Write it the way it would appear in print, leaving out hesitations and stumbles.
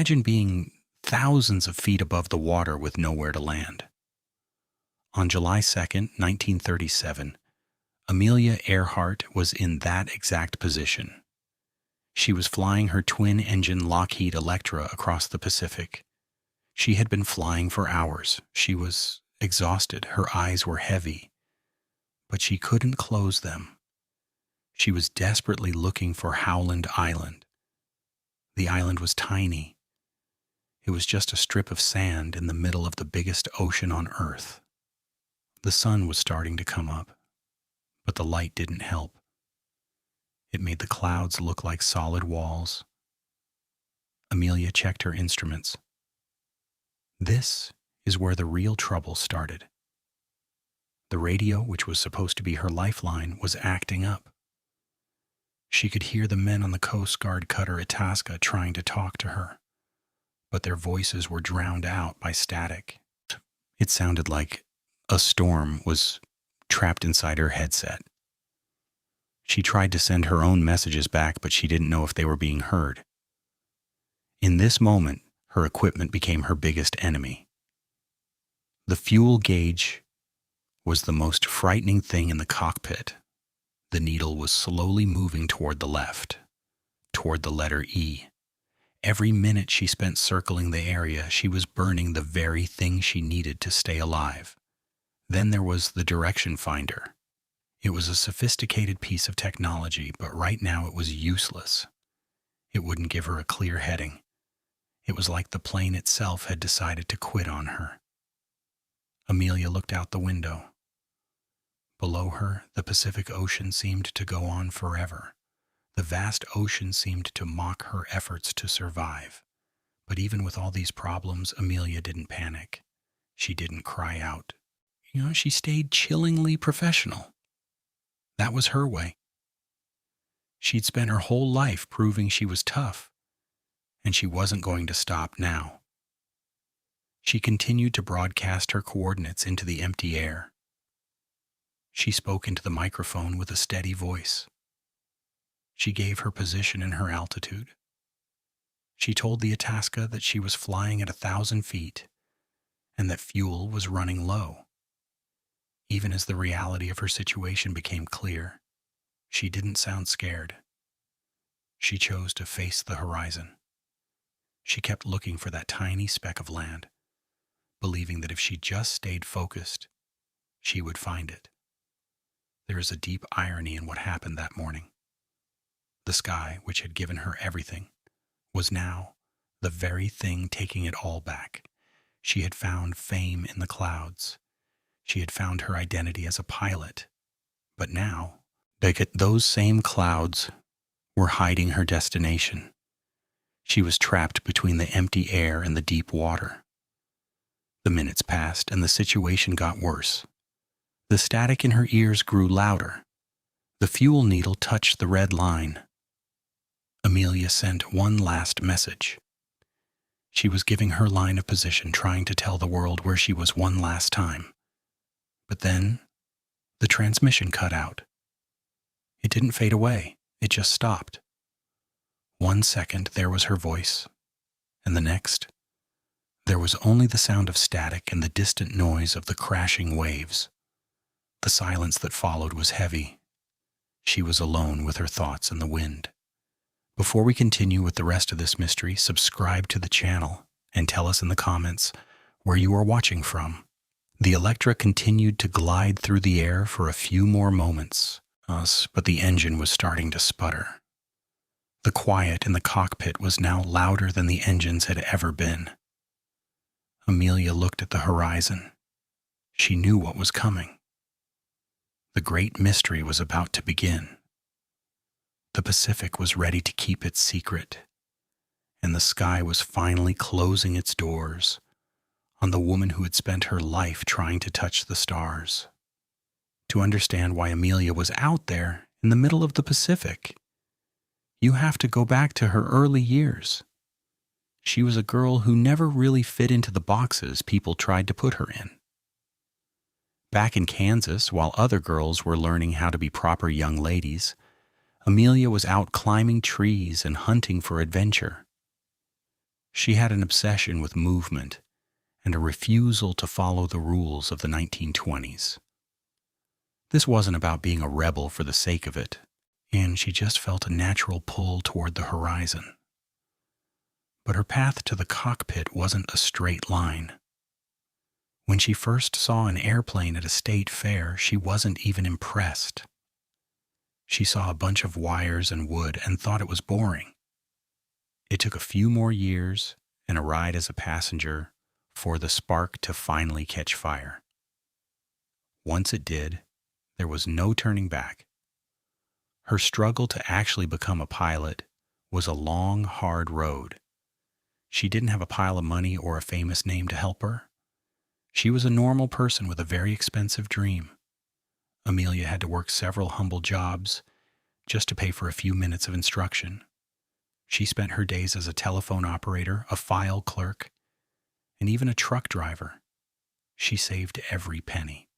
Imagine being thousands of feet above the water with nowhere to land. On July 2nd, 1937, Amelia Earhart was in that exact position. She was flying her twin-engine Lockheed Electra across the Pacific. She had been flying for hours. She was exhausted. Her eyes were heavy, but she couldn't close them. She was desperately looking for Howland Island. The island was tiny. It was just a strip of sand in the middle of the biggest ocean on Earth. The sun was starting to come up, but the light didn't help. It made the clouds look like solid walls. Amelia checked her instruments. This is where the real trouble started. The radio, which was supposed to be her lifeline, was acting up. She could hear the men on the Coast Guard cutter ITASCA trying to talk to her, but their voices were drowned out by static. It sounded like a storm was trapped inside her headset. She tried to send her own messages back, but she didn't know if they were being heard. In this moment, her equipment became her biggest enemy. The fuel gauge was the most frightening thing in the cockpit. The needle was slowly moving toward the left, toward the letter E. Every minute she spent circling the area, she was burning the very thing she needed to stay alive. Then there was the direction finder. It was a sophisticated piece of technology, but right now it was useless. It wouldn't give her a clear heading. It was like the plane itself had decided to quit on her. Amelia looked out the window. Below her, the Pacific Ocean seemed to go on forever. The vast ocean seemed to mock her efforts to survive. But even with all these problems, Amelia didn't panic. She didn't cry out. She stayed chillingly professional. That was her way. She'd spent her whole life proving she was tough, and she wasn't going to stop now. She continued to broadcast her coordinates into the empty air. She spoke into the microphone with a steady voice. She gave her position and her altitude. She told the ITASCA that she was flying at 1,000 feet and that fuel was running low. Even as the reality of her situation became clear, she didn't sound scared. She chose to face the horizon. She kept looking for that tiny speck of land, believing that if she just stayed focused, she would find it. There is a deep irony in what happened that morning. The sky, which had given her everything, was now the very thing taking it all back. She had found fame in the clouds. She had found her identity as a pilot. But now, those same clouds were hiding her destination. She was trapped between the empty air and the deep water. The minutes passed, and the situation got worse. The static in her ears grew louder. The fuel needle touched the red line. Amelia sent one last message. She was giving her line of position, trying to tell the world where she was one last time. But then, the transmission cut out. It didn't fade away. It just stopped. 1 second, there was her voice, and the next, there was only the sound of static and the distant noise of the crashing waves. The silence that followed was heavy. She was alone with her thoughts and the wind. Before we continue with the rest of this mystery, subscribe to the channel and tell us in the comments where you are watching from. The Electra continued to glide through the air for a few more moments, but the engine was starting to sputter. The quiet in the cockpit was now louder than the engines had ever been. Amelia looked at the horizon. She knew what was coming. The great mystery was about to begin. The Pacific was ready to keep its secret, and the sky was finally closing its doors on the woman who had spent her life trying to touch the stars. To understand why Amelia was out there in the middle of the Pacific, you have to go back to her early years. She was a girl who never really fit into the boxes people tried to put her in. Back in Kansas, while other girls were learning how to be proper young ladies, Amelia was out climbing trees and hunting for adventure. She had an obsession with movement and a refusal to follow the rules of the 1920s. This wasn't about being a rebel for the sake of it, and she just felt a natural pull toward the horizon. But her path to the cockpit wasn't a straight line. When she first saw an airplane at a state fair, she wasn't even impressed. She saw a bunch of wires and wood and thought it was boring. It took a few more years and a ride as a passenger for the spark to finally catch fire. Once it did, there was no turning back. Her struggle to actually become a pilot was a long, hard road. She didn't have a pile of money or a famous name to help her. She was a normal person with a very expensive dream. Amelia had to work several humble jobs just to pay for a few minutes of instruction. She spent her days as a telephone operator, a file clerk, and even a truck driver. She saved every penny.